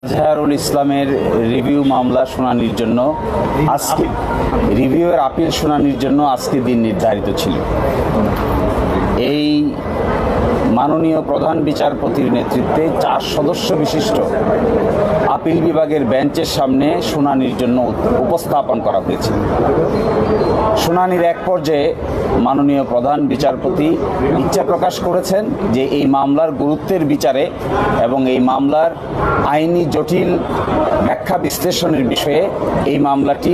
আজহারুল ইসলামের রিভিউ মামলা শুনানির জন্য আজকে রিভিউয়ের আপিল শুনানির জন্য আজকে দিন নির্ধারিত ছিল। এই মাননীয় প্রধান বিচারপতির নেতৃত্বে 4 সদস্য বিশিষ্ট আপিল বিভাগের বেঞ্চের সামনে শুনানির জন্য উপস্থাপন করা হয়েছে। শুনানির এক পর্যায়ে মাননীয় প্রধান বিচারপতি ইচ্ছা প্রকাশ করেছেন যে এই মামলার গুরুত্বের বিচারে এবং এই মামলার আইনি জটিল ব্যাখ্যা বিশ্লেষণের বিষয়ে এই মামলাটি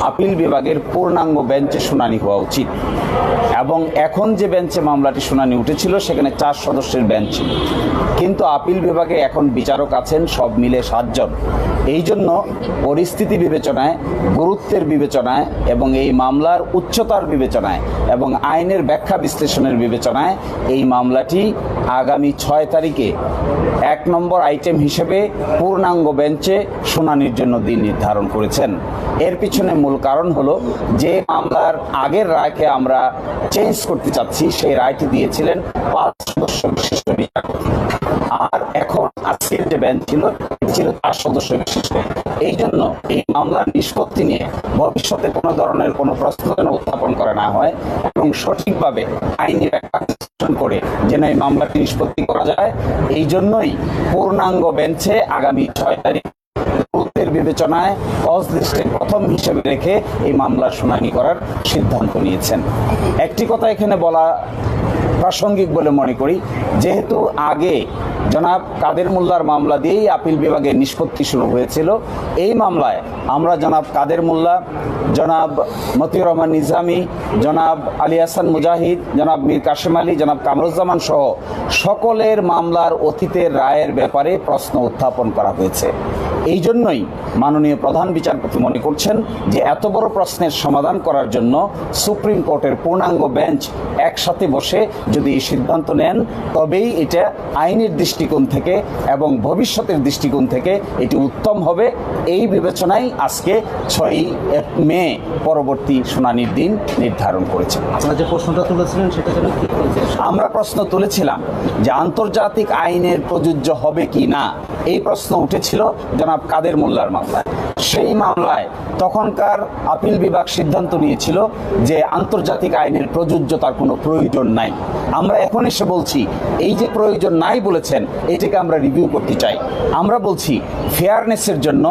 আপিল বিভাগের পূর্ণাঙ্গ বেঞ্চে শুনানি হওয়া উচিত। এবং এখন যে বেঞ্চে মামলাটি শুনানি উঠেছিল সেখানে 4 সদস্যের বেঞ্চ ছিল, কিন্তু আপিল বিভাগে এখন বিচারক আছেন সব মিলে 7 জন। এই জন্য পরিস্থিতি বিবেচনায়, গুরুত্বের বিবেচনায় এবং এই মামলার উচ্চতার বিবেচনায় এবং আইনের ব্যাখ্যা বিশ্লেষণের বিবেচনায় এই মামলাটি আগামী 6 তারিখে 1 নম্বর আইটেম হিসেবে পূর্ণাঙ্গ বেঞ্চে শুনানির জন্য দিন নির্ধারণ করেছেন। এর পিছনে মূল কারণ হলো যে মামলার আগের রায়কে আমরা চেঞ্জ করতে চাচ্ছি, সেই রায়টি দিয়েছিলেন 5 সদস্য বিশিষ্ট বিচারপতি, আর এখন আজকের যে বেঞ্চ ছিল ছিল 4 সদস্য বিশিষ্ট। এই জন্য এই মামলার নিষ্পত্তি নিয়ে ভবিষ্যতে কোনো ধরনের কোনো প্রশ্ন যেন উত্থাপন করা না হয় এবং সঠিকভাবে আইনি ব্যাখ্যা করে যেন এই মামলাটি নিষ্পত্তি করা যায়, এই জন্যই পূর্ণাঙ্গ বেঞ্চে আগামী 6 তারিখ গুরুত্বের বিবেচনায় কজ লিস্টে প্রথম হিসেবে রেখে এই মামলার শুনানি করার সিদ্ধান্ত নিয়েছেন। একটি কথা এখানে বলা প্রাসঙ্গিক বলে মনে করি, যেহেতু আগে জনাব কাদের মোল্লার মামলা দিয়েই আপিল বিভাগের নিষ্পত্তি শুরু হয়েছিল, এই মামলায় আমরা জনাব কাদের মোল্লা, জনাব মতিউর রহমান নিজামী, জনাব আলী হাসান মুজাহিদ, জনাব মীর কাশেম আলী, জনাব কামরুজ্জামান সহ সকলের মামলার অতীতের রায়ের ব্যাপারে প্রশ্ন উত্থাপন করা হয়েছে। এই জন্যই মাননীয় প্রধান বিচারপতি মনে করছেন যে এত বড় প্রশ্নের সমাধান করার জন্য সুপ্রিম কোর্টের পূর্ণাঙ্গ বেঞ্চ একসাথে বসে যদি এই সিদ্ধান্ত নেন, তবেই এটা আইনের দৃষ্টিকোণ থেকে এবং ভবিষ্যতের দৃষ্টিকোণ থেকে এটি উত্তম হবে। এই বিবেচনায় আজকে 6 মে পরবর্তী শুনানির দিন নির্ধারণ করেছে। আপনারা যে প্রশ্নটা তুলেছিলেন সেটা যেন কি করেছে? আমরা প্রশ্ন তুলেছিলাম যে আন্তর্জাতিক আইনের প্রযোজ্য হবে কি না, এই প্রশ্ন উঠেছিল জনাব কাদের মোল্লার মামলায়। সেই মামলায় তখনকার আপিল বিভাগ সিদ্ধান্ত নিয়েছিল যে আন্তর্জাতিক আইনের প্রযোজ্যতার কোনো প্রয়োজন নাই। আমরা এখন এসে বলছি এই যে প্রয়োজন নাই বলেছেন, এটাকে আমরা রিভিউ করতে চাই। আমরা বলছি ফেয়ারনেসের জন্য,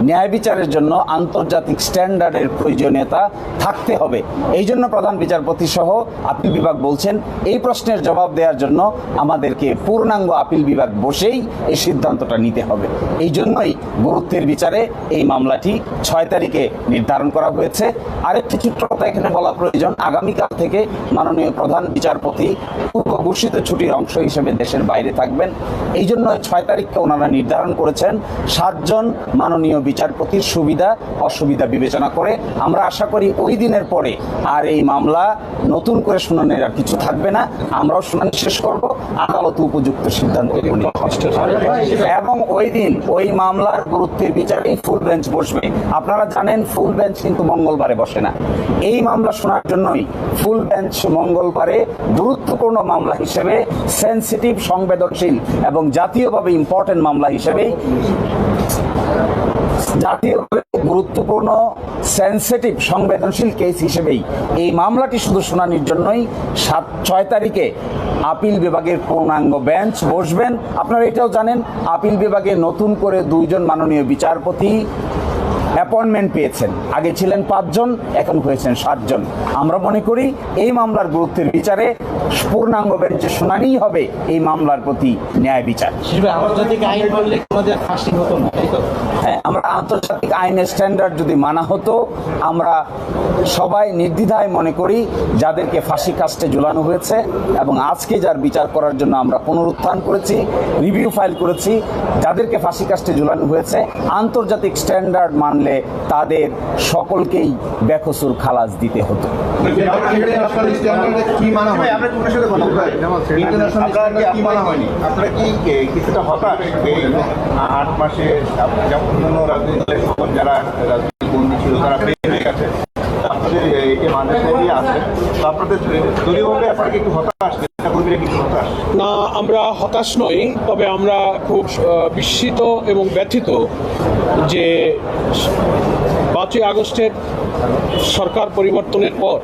ন্যায় বিচারের জন্য আন্তর্জাতিক স্ট্যান্ডার্ডের প্রয়োজনীয়তা থাকতে হবে। এই জন্য প্রধান বিচারপতি সহ আপিল বিভাগ বলছেন এই প্রশ্নের জবাব দেওয়ার জন্য আমাদেরকে পূর্ণাঙ্গ আপিল বিভাগ বসেই এই সিদ্ধান্তটা নিতে হবে। এই জন্যই গুরুত্বের বিচারে এই মামলাটি 6 তারিখে নির্ধারণ করা হয়েছে। আরেকটি ছোট্ট কথা এখানে বলা প্রয়োজন, আগামীকাল থেকে মাননীয় প্রধান বিচারপতি পূর্ব ঘোষিত ছুটির অংশ হিসেবে দেশের বাইরে থাকবেন। এই জন্য 6 তারিখকে ওনারা নির্ধারণ করেছেন 7 জন মাননীয় বিচারপতির সুবিধা অসুবিধা বিবেচনা করে। আমরা আশা করি ওই দিনের পরে আর এই মামলা নতুন করে শুনানির আর কিছু থাকবে না। আমরাও শুনানি শেষ করব, আদালত উপযুক্ত সিদ্ধান্ত এবং ওই দিন ওই মামলার গুরুত্বের বিচারে ফুল বেঞ্চ বসবে। আপনারা জানেন ফুল বেঞ্চ কিন্তু মঙ্গলবারে বসে না। এই মামলা শোনার জন্যই ফুল বেঞ্চ মঙ্গলবারে গুরুত্বপূর্ণ মামলা হিসেবে, সেন্সিটিভ, সংবেদনশীল এবং জাতীয়ভাবে ইম্পর্টেন্ট মামলা হিসেবে, জাতীয়ভাবে গুরুত্বপূর্ণ সেন্সিটিভ সংবেদনশীল কেস হিসেবেই এই মামলাটি শুধু শুনানির জন্যই 6 তারিখে আপিল বিভাগের পূর্ণাঙ্গ বেঞ্চ বসবেন। আপনারা এটাও জানেন আপিল বিভাগে নতুন করে 2 জন মাননীয় বিচারপতি অ্যাপয়েন্টমেন্ট পেয়েছেন। আগে ছিলেন 5 জন, এখন হয়েছেন 7 জন। আমরা মনে করি এই মামলার গুরুত্বের বিচারে পূর্ণাঙ্গ বেঞ্চে শুনানিই হবে এই মামলার প্রতি ন্যায় বিচার। আন্তর্জাতিক আইন বললে আমাদের ফাঁসি হতো না, তাই তো? হ্যাঁ, আমরা আন্তর্জাতিক আইনের স্ট্যান্ডার্ড যদি মানা হতো, আমরা সবাই নির্দ্বিধায় মনে করি যাদেরকে ফাঁসি কাস্টে ঝুলানো হয়েছে এবং আজকে যার বিচার করার জন্য আমরা পুনরুত্থান করেছি, রিভিউ ফাইল করেছি, যাদেরকে ফাঁসি কাস্টে ঝুলানো হয়েছে, আন্তর্জাতিক স্ট্যান্ডার্ড মানলে তাদের সকলকেই বেকসুর খালাস দিতে হতো। আপনারা কি কিছুটা হতাশ 8 মাসে যেমন রাজনীতি যারা রাজনীতি বন্দী ছিল তারা বের হয়ে গেছে, আপনাদের এই মানুষেরই আছে, তো আপনাদের দলীয়ভাবে আপনারা কি একটু হতাশ, কর্মীরা কিছু হতাশ? না, আমরা হতাশ নই, তবে আমরা খুব বিস্মিত এবং ব্যথিত যে 5ই আগস্টের সরকার পরিবর্তনের পর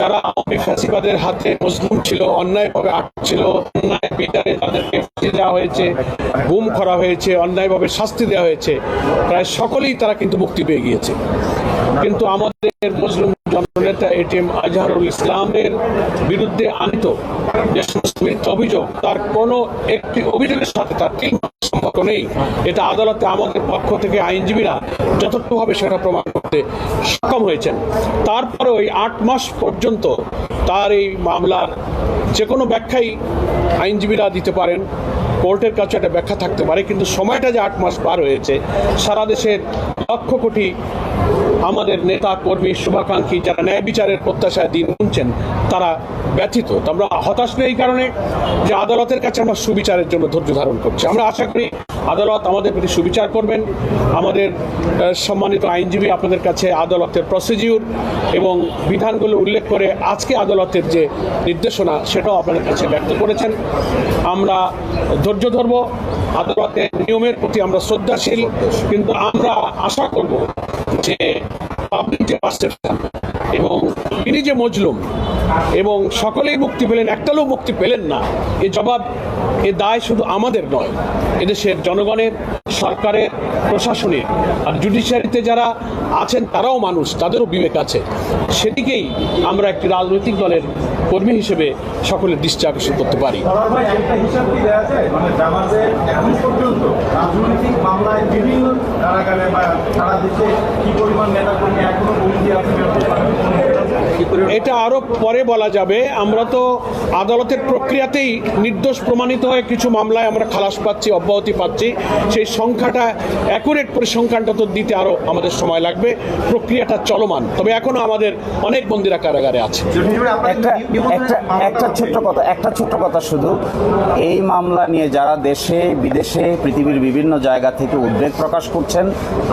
যারা আওয়ামী ফ্যাসিবাদের হাতে মজলুম ছিল, অন্যায়ভাবে আটক ছিল, অন্যায় বিচারে তাদেরকে ফাঁসি দেওয়া হয়েছে, গুম করা হয়েছে, অন্যায়ভাবে শাস্তি দেওয়া হয়েছে, প্রায় সকলেই তারা কিন্তু মুক্তি পেয়ে গিয়েছে। কিন্তু আমাদের মজলুম জননেতা এটিএম আজহারুল ইসলামের বিরুদ্ধে আনিত যে সমস্ত মিথ্যা অভিযোগ, তার কোনো একটি অভিযোগের সাথে তার সম্পর্ক নেই। এটা আদালতে আমাদের পক্ষ থেকে আইনজীবীরা যথার্থভাবে সেটা প্রমাণ করতে সক্ষম হয়েছেন। তারপরে ওই 8 মাস পর্যন্ত তার এই মামলার যে কোনো ব্যাখ্যাই আইনজীবীরা দিতে পারেন, কোর্টের কাছে একটা ব্যাখ্যা থাকতে পারে, কিন্তু সময়টা যে 8 মাস পার হয়েছে, সারা দেশের লক্ষ কোটি আমাদের নেতা কর্মী শুভাকাঙ্ক্ষী যারা ন্যায় বিচারের প্রত্যাশায় দিন গুনছেন, তারা ব্যথিত। আমরা হতাশ নেই এই কারণে যে আদালতের কাছে আমরা সুবিচারের জন্য ধৈর্য ধারণ করছি। আমরা আশা করি আদালত আমাদের প্রতি সুবিচার করবেন। আমাদের সম্মানিত আইনজীবী আপনাদের কাছে আদালতের প্রসিডিউর এবং বিধানগুলো উল্লেখ করে আজকে আদালতের যে নির্দেশনা সেটাও আপনাদের কাছে ব্যক্ত করেছেন। আমরা ধৈর্য ধরব, আদালতের নিয়মের প্রতি আমরা শ্রদ্ধাশীল, কিন্তু আমরা আশা করব যে পাবলিক যে পারসেপশন এবং তিনি যে মজলুম এবং সকলেই মুক্তি পেলেন, একটা লোক মুক্তি পেলেন না, এ জবাব, এ দায় শুধু আমাদের নয়, এদেশের জনগণের, সরকারের, প্রশাসনের। আর জুডিশিয়ারিতে যারা আছেন তারাও মানুষ, তাদেরও বিবেক আছে। সেদিকেই আমরা একটি রাজনৈতিক দলের কর্মী হিসেবে সকলের দৃষ্টি আকর্ষণ করতে পারি। রাজনৈতিক মামলায় বিভিন্ন কারাগারে বা সারা দেশে কি পরিমাণ নেতাকর্মী এখনো বন্দী আছে? এটা আরো পরে বলা যাবে। আমরা তো আদালতের প্রক্রিয়াতেই নির্দোষ প্রমাণিত হয়ে কিছু মামলায় আমরা খালাস পাচ্ছি, অব্যাহতি পাচ্ছি। সেই সংখ্যাটা অ্যাকুরেট পরিসংখ্যানটা তো দিতে আরো আমাদের সময় লাগবে। প্রক্রিয়াটা চলমান, তবে এখনো আমাদের অনেক বন্দীরা কারাগারে আছে। একটা ছোট্ট কথা শুধু, এই মামলা নিয়ে যারা দেশে বিদেশে পৃথিবীর বিভিন্ন জায়গা থেকে উদ্বেগ প্রকাশ করছেন,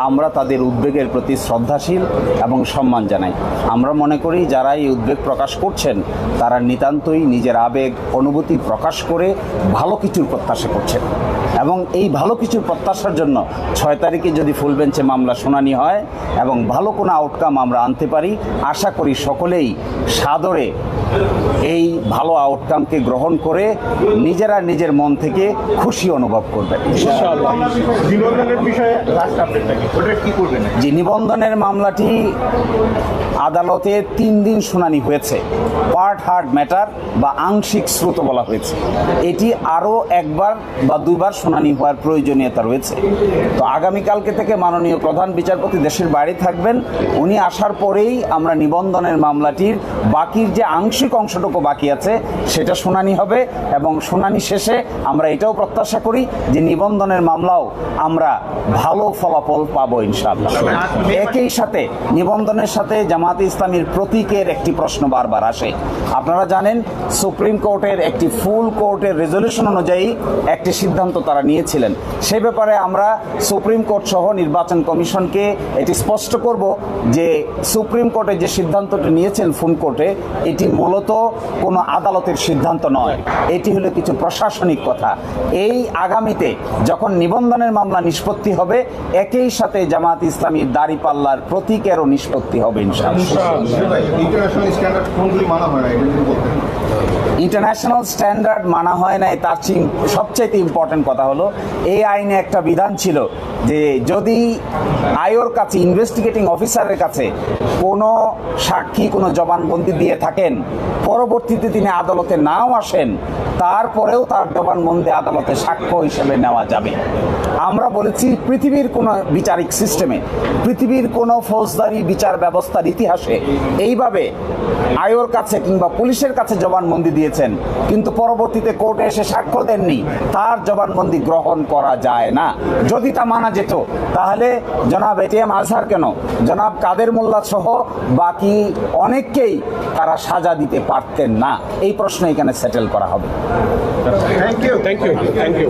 আমরা তাদের উদ্বেগের প্রতি শ্রদ্ধাশীল এবং সম্মান জানাই। আমরা মনে করি যারা এই উদ্বেগ প্রকাশ করছেন তারা নিতান্তই নিজের আবেগ অনুভূতি প্রকাশ করে ভালো কিছুর প্রত্যাশা করছেন, এবং এই ভালো কিছুর প্রত্যাশার জন্য 6 তারিখে যদি ফুল বেঞ্চে মামলা শুনানি হয় এবং ভালো কোনো আউটকাম আমরা আনতে পারি, আশা করি সকলেই সাদরে এই ভালো আউটকামকে গ্রহণ করে নিজেরা নিজের মন থেকে খুশি অনুভব করবেন। নিবন্ধনের বিষয়ে লাস্ট আপডেটটা কি, ওটা কি করবেন? যে নিবন্ধনের মামলাটি আদালতে 3 দিন শুনানি হয়েছে, পার্ট হার্ড ম্যাটার বা আংশিক শ্রুত বলা হয়েছে। এটি আরও 1বার বা 2বার শুনানি হওয়ার প্রয়োজনীয়তা রয়েছে। তো আগামীকালকে থেকে মাননীয় প্রধান বিচারপতি দেশের বাইরে থাকবেন, উনি আসার পরেই আমরা নিবন্ধনের মামলাটির বাকির যে আংশিক অংশটুকু বাকি আছে সেটা শুনানি হবে, এবং শুনানি শেষে আমরা এটাও প্রত্যাশা করি যে নিবন্ধনের মামলাও আমরা ভালো ফলাফল পাবো ইনশাআল্লাহ। একই সাথে নিবন্ধনের সাথে জামায়াতে ইসলামীর প্রতীকের একটি প্রশ্ন বারবার আসে। আপনারা জানেন সুপ্রিম কোর্টের একটি ফুল কোর্টের রেজলিউশন অনুযায়ী একটি সিদ্ধান্ত তারা নিয়েছিলেন। সে ব্যাপারে আমরা সুপ্রিম কোর্ট সহ নির্বাচন কমিশনকে এটি স্পষ্ট করব যে সুপ্রিম কোর্টে যে সিদ্ধান্তটি নিয়েছেন ফুল কোর্টে, এটি মূলত কোনো আদালতের সিদ্ধান্ত নয়, এটি হলো কিছু প্রশাসনিক কথা। এই আগামীতে যখন নিবন্ধনের মামলা নিষ্পত্তি হবে, একই সাথে জামায়াত ইসলামীর দাঁড়িপাল্লার প্রতীকেরও নিষ্পত্তি হবে ইনশাআল্লাহ। ইন্টারন্যাশনাল স্ট্যান্ডার্ড কোনগুলি মানা হয় না, এটা যদি বলতেন। ইন্টারন্যাশনাল স্ট্যান্ডার্ড মানা হয় না, তার সবচেয়ে ইম্পর্টেন্ট কথা হলো এই আইনে একটা বিধান ছিল যে যদি আয়োর কাছে, ইনভেস্টিগেটিং অফিসারের কাছে কোনো সাক্ষী কোনো জবানবন্দি দিয়ে থাকেন, পরবর্তীতে তিনি আদালতে নাও আসেন, তারপরেও তার জবানবন্দি আদালতে সাক্ষ্য হিসেবে নেওয়া যাবে। আমরা বলেছি পৃথিবীর কোনো বিচারিক সিস্টেমে, পৃথিবীর কোনো ফৌজদারি বিচার ব্যবস্থার ইতিহাসে এইভাবে আয়োর কাছে কিংবা পুলিশের কাছে জবানবন্দি দিয়েছেন কিন্তু পরবর্তীতে কোর্টে এসে সাক্ষ্য দেননি, তার জবানবন্দি গ্রহণ করা যায় না। যদি তা মানা যেত তাহলে জনাব এটিএম আজহার কেন, জনাব কাদের মোল্লা সহ বাকি অনেককেই তারা সাজা দিতে পারতেন না। এই প্রশ্ন এখানে সেটেল করা হবে। Thank you. Thank you.